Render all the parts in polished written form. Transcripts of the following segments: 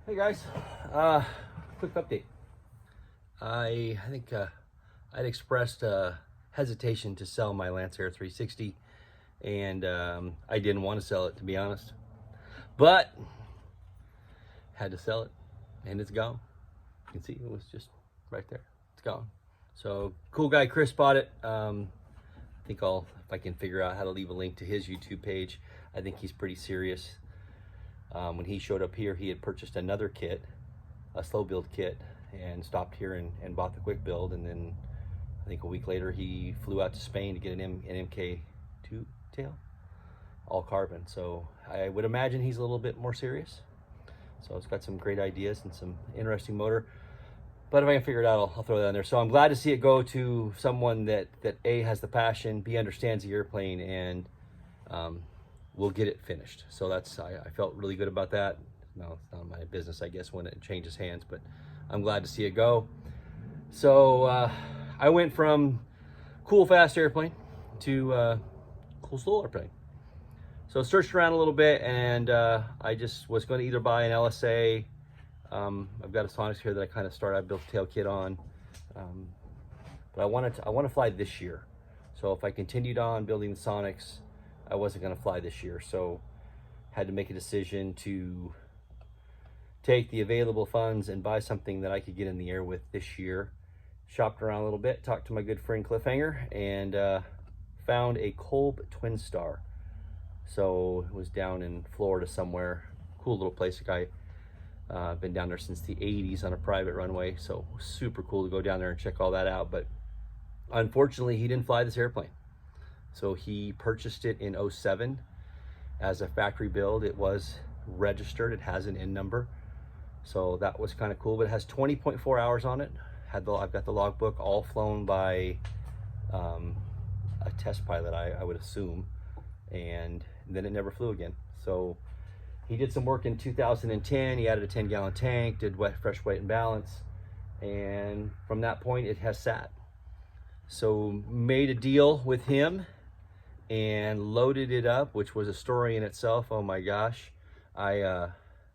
Hey guys, quick update. I think I'd expressed hesitation to sell my Lancer 360, and I didn't want to sell it, to be honest, but had to sell it, and it's gone. You can see it was just right there. It's gone. So cool guy Chris bought it. I think if I can figure out how to leave a link to his YouTube page. I think he's pretty serious. When he showed up here, he had purchased another kit, a slow build kit, and stopped here and bought the quick build. And then I think a week later, he flew out to Spain to get an MK2 tail, all carbon. So I would imagine he's a little bit more serious. So it's got some great ideas and some interesting motor. But if I can figure it out, I'll throw that in there. So I'm glad to see it go to someone that A, has the passion, B, understands the airplane, and we'll get it finished. So I felt really good about that. No, it's not my business, I guess, when it changes hands, but I'm glad to see it go. So I went from cool fast airplane to cool slow airplane. So I searched around a little bit, and I just was going to either buy an LSA. I've got a Sonics here that I kind of started. I built a tail kit on, but I want to fly this year. So if I continued on building the Sonics, I wasn't going to fly this year. So had to make a decision to take the available funds and buy something that I could get in the air with this year. Shopped around a little bit, talked to my good friend Cliffhanger, and found a Kolb TWINSTAR. So it was down in Florida somewhere. Cool little place. A guy been down there since the 80s on a private runway, so super cool to go down there and check all that out. But unfortunately, he didn't fly this airplane. So he purchased it in 07 as a factory build. It was registered, it has an N number, so that was kind of cool. But it has 20.4 hours on it. I've got the logbook, all flown by a test pilot, I would assume, and then it never flew again. So he did some work in 2010. He added a 10-gallon tank, did fresh weight and balance, and from that point it has sat. So made a deal with him and loaded it up, which was a story in itself. Oh my gosh. I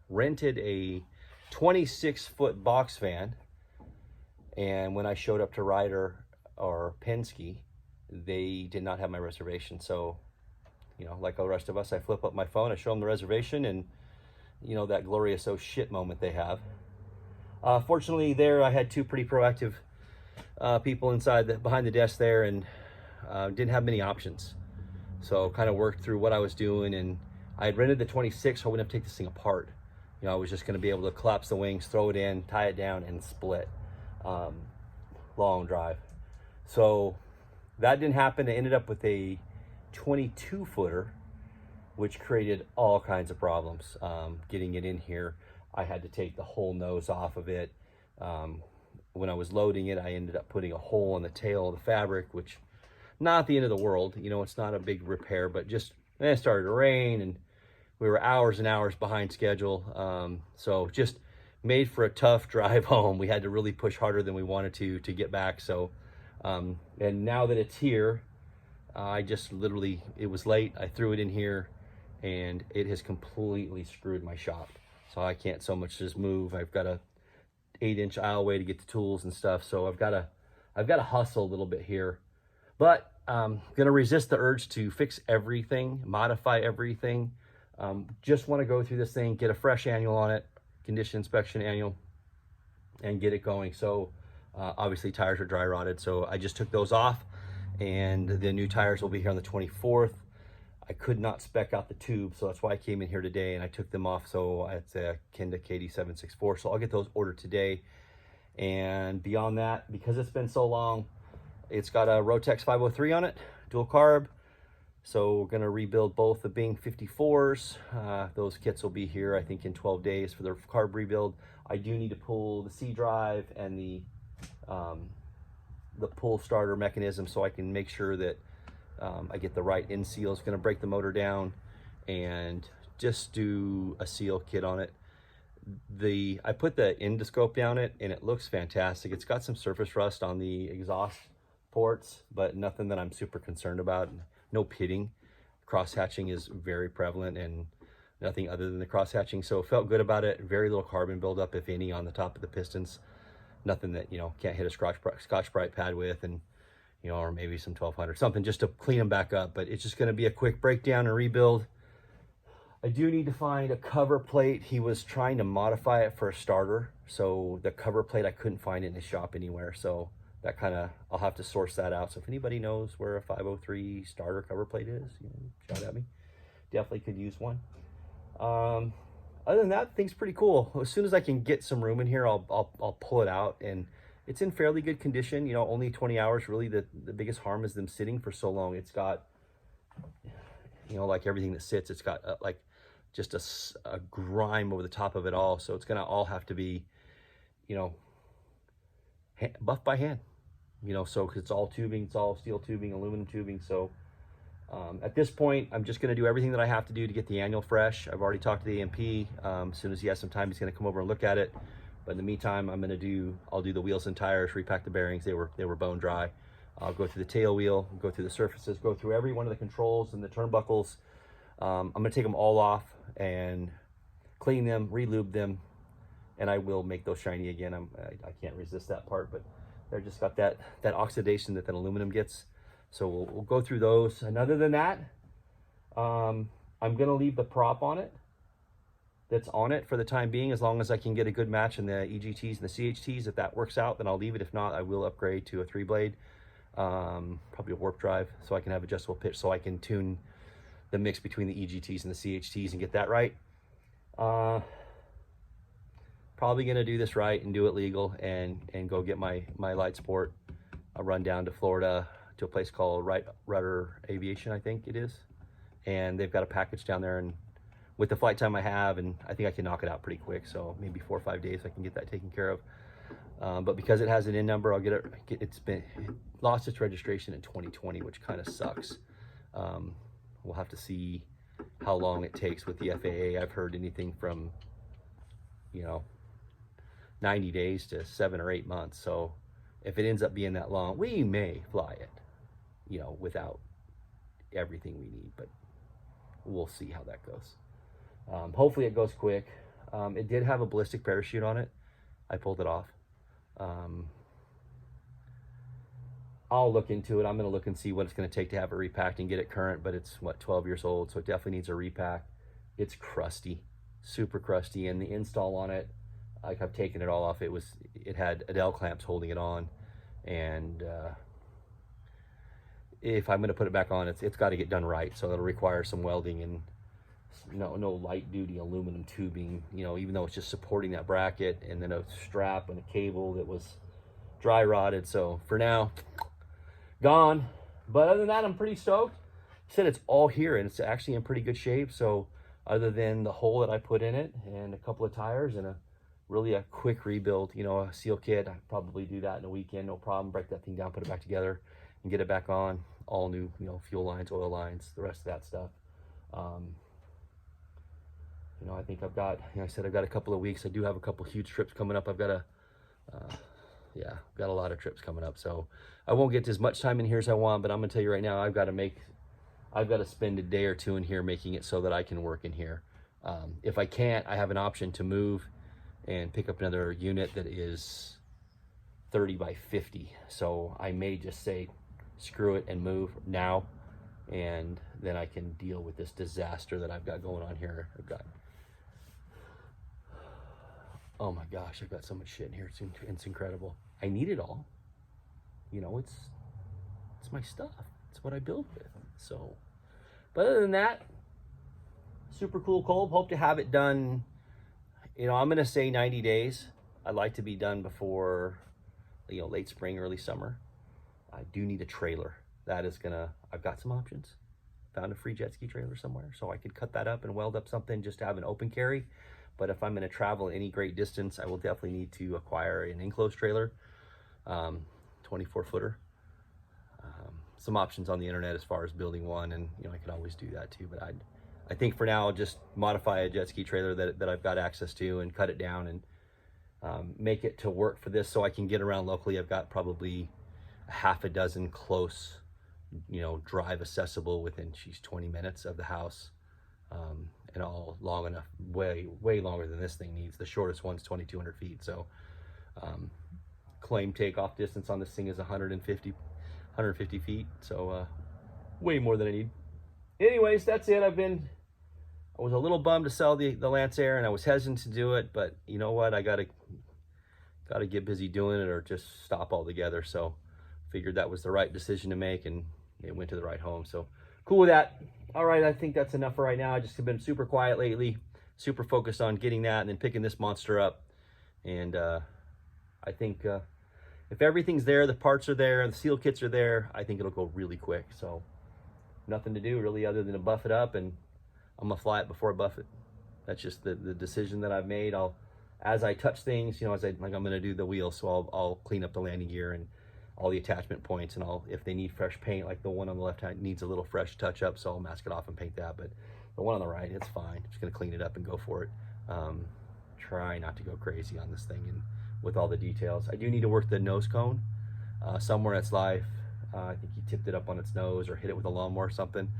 rented a 26-foot box van, and when I showed up to Ryder or Penske, they did not have my reservation. So, you know, like all the rest of us, I flip up my phone, I show them the reservation, and you know, that glorious oh shit moment they have. Fortunately there, I had two pretty proactive people behind the desk there, and didn't have many options. So kind of worked through what I was doing, and I had rented the 26, so I wouldn't have to take this thing apart. You know, I was just going to be able to collapse the wings, throw it in, tie it down, and split. Long drive. So that didn't happen. I ended up with a 22-footer, which created all kinds of problems. Getting it in here, I had to take the whole nose off of it. When I was loading it, I ended up putting a hole in the tail of the fabric, which not the end of the world. You know, it's not a big repair, but just then it started to rain, and we were hours and hours behind schedule. So just made for a tough drive home. We had to really push harder than we wanted to get back. So, and now that it's here, I just literally, it was late. I threw it in here, and it has completely screwed my shop. So I can't so much just move. I've got a 8-inch aisleway to get the tools and stuff. So I've got to hustle a little bit here, but gonna resist the urge to fix everything, modify everything. Just want to go through this thing, get a fresh annual on it, condition inspection annual, and get it going. So obviously tires are dry rotted, so I just took those off, and the new tires will be here on the 24th. I could not spec out the tube, so that's why I came in here today and I took them off. So it's a Kenda KD764, so I'll get those ordered today. And beyond that, because it's been so long, it's got a Rotex 503 on it, dual carb. So we're gonna rebuild both the Bing 54s. Those kits will be here, I think, in 12 days for the carb rebuild. I do need to pull the C drive and the pull starter mechanism, so I can make sure that I get the right end seal. It's gonna break the motor down, and just do a seal kit on it. I put the endoscope down it, and it looks fantastic. It's got some surface rust on the exhaust ports, but nothing that I'm super concerned about. No pitting. Cross hatching is very prevalent, and nothing other than the cross hatching. So it felt good about it. Very little carbon buildup, if any, on the top of the pistons. Nothing that, you know, can't hit a Scotch-Brite pad with, and, you know, or maybe some 1200, something just to clean them back up. But it's just going to be a quick breakdown and rebuild. I do need to find a cover plate. He was trying to modify it for a starter, so the cover plate I couldn't find in his shop anywhere. So that kind of, I'll have to source that out. So if anybody knows where a 503 starter cover plate is, you know, shout at me. Definitely could use one. Other than that, thing's pretty cool. As soon as I can get some room in here, I'll pull it out, and it's in fairly good condition. You know, only 20 hours. Really, the biggest harm is them sitting for so long. It's got, you know, like everything that sits, it's got like just a grime over the top of it all. So it's gonna all have to be, you know, buffed by hand. You know, so it's all tubing, it's all steel tubing, aluminum tubing. So at this point, I'm just going to do everything that I have to do to get the annual fresh. I've already talked to the AMP. As soon as he has some time, he's going to come over and look at it. But in the meantime, I'll do the wheels and tires, repack the bearings. They were bone dry. I'll go through the tail wheel, go through the surfaces, go through every one of the controls and the turnbuckles. I'm going to take them all off and clean them, re-lube them, and I will make those shiny again. I can't resist that part, but they're just got that oxidation that aluminum gets. So we'll go through those. And other than that, I'm going to leave the prop on it that's on it for the time being, as long as I can get a good match in the EGTs and the CHTs. If that works out, then I'll leave it. If not, I will upgrade to a 3-blade, probably a warp drive, so I can have adjustable pitch, so I can tune the mix between the EGTs and the CHTs and get that right. Probably going to do this right and do it legal, and go get my light sport. I'll run down to Florida to a place called Rudder Aviation, I think it is. And they've got a package down there, and with the flight time I have, and I think I can knock it out pretty quick. So maybe 4 or 5 days I can get that taken care of. But because it has an in number, I'll get it. It lost its registration in 2020, which kind of sucks. We'll have to see how long it takes with the FAA. I've heard anything from, you know, 90 days to 7 or 8 months. So if it ends up being that long, we may fly it, you know, without everything we need, but we'll see how that goes. Hopefully it goes quick. It did have a ballistic parachute on it. I pulled it off. I'll look into it. I'm going to look and see what it's going to take to have it repacked and get it current, but it's, what, 12 years old, so it definitely needs a repack. It's crusty, super crusty, and the install on it, like, I've taken it all off. It had Adele clamps holding it on, and if I'm going to put it back on, it's got to get done right, so it'll require some welding and no light duty aluminum tubing, you know, even though it's just supporting that bracket, and then a strap and a cable that was dry rotted. So for now, gone. But other than that, I'm pretty stoked. I said it's all here, and it's actually in pretty good shape. So other than the hole that I put in it and a couple of tires and really a quick rebuild, you know, a seal kit, I'd probably do that in a weekend, no problem. Break that thing down, put it back together, and get it back on. All new, you know, fuel lines, oil lines, the rest of that stuff. You know, I think I've got, you know, I said I've got a couple of weeks. I do have a couple huge trips coming up. I've got got a lot of trips coming up. So I won't get as much time in here as I want, but I'm gonna tell you right now, I've got to spend a day or two in here making it so that I can work in here. If I can't, I have an option to move and pick up another unit that is 30 by 50. So I may just say, screw it and move now, and then I can deal with this disaster that I've got going on here. Oh my gosh, I've got so much shit in here. It's incredible. I need it all. You know, it's my stuff. It's what I build with. So, but other than that, super cool Kolb. Hope to have it done. You know, I'm going to say 90 days. I'd like to be done before, you know, late spring, early summer. I do need a trailer. I've got some options. Found a free jet ski trailer somewhere, so I could cut that up and weld up something just to have an open carry. But if I'm going to travel any great distance, I will definitely need to acquire an enclosed trailer, 24-footer. Some options on the internet as far as building one, and you know, I could always do that too. But I think for now, I'll just modify a jet ski trailer that I've got access to and cut it down and make it to work for this, so I can get around locally. I've got probably a half a dozen close, you know, drive accessible within 20 minutes of the house. and all long enough, way longer than this thing needs. The shortest one's 2,200 feet. So claim takeoff distance on this thing is 150 feet. So way more than I need. Anyways, that's it. I was a little bummed to sell the Lancer, and I was hesitant to do it, but you know what? I gotta get busy doing it or just stop altogether. So figured that was the right decision to make, and it went to the right home. So cool with that. All right, I think that's enough for right now. I just have been super quiet lately, super focused on getting that and then picking this monster up. And I think if everything's there, the parts are there, and the seal kits are there, I think it'll go really quick. So nothing to do really other than to buff it up, and I'm gonna fly it before I buff it. That's just the decision that I've made. As I touch things, you know, like I'm gonna do the wheel, so I'll clean up the landing gear and all the attachment points, and if they need fresh paint, like the one on the left hand needs a little fresh touch up, so I'll mask it off and paint that. But the one on the right, it's fine. Just gonna clean it up and go for it. Try not to go crazy on this thing and with all the details. I do need to work the nose cone somewhere in its life. I think he tipped it up on its nose or hit it with a lawnmower or something.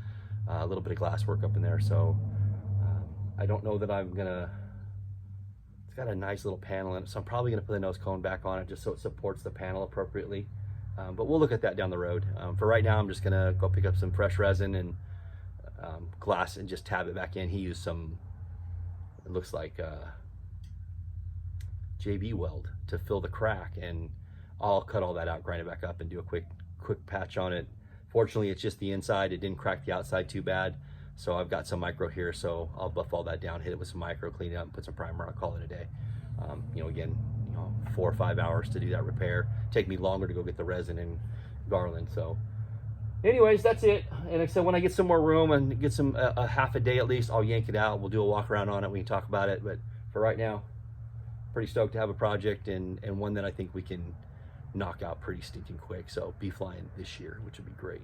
A little bit of glass work up in there, so I don't know that I'm gonna. It's got a nice little panel in it, so I'm probably gonna put the nose cone back on it just so it supports the panel appropriately. But we'll look at that down the road. For right now, I'm just gonna go pick up some fresh resin and glass and just tab it back in. He used some, it looks like JB weld to fill the crack, and I'll cut all that out, grind it back up, and do a quick patch on it. Fortunately, it's just the inside. It didn't crack the outside too bad. So I've got some micro here, so I'll buff all that down, hit it with some micro, clean it up, and put some primer on, call it a day. You know, again, 4 or 5 hours to do that repair. Take me longer to go get the resin and garland. So anyways, that's it. And like I said, when I get some more room and get some a half a day at least, I'll yank it out. We'll do a walk around on it. We can talk about it. But for right now, pretty stoked to have a project and one that I think we can knock out pretty stinking quick. So be flying this year, which would be great.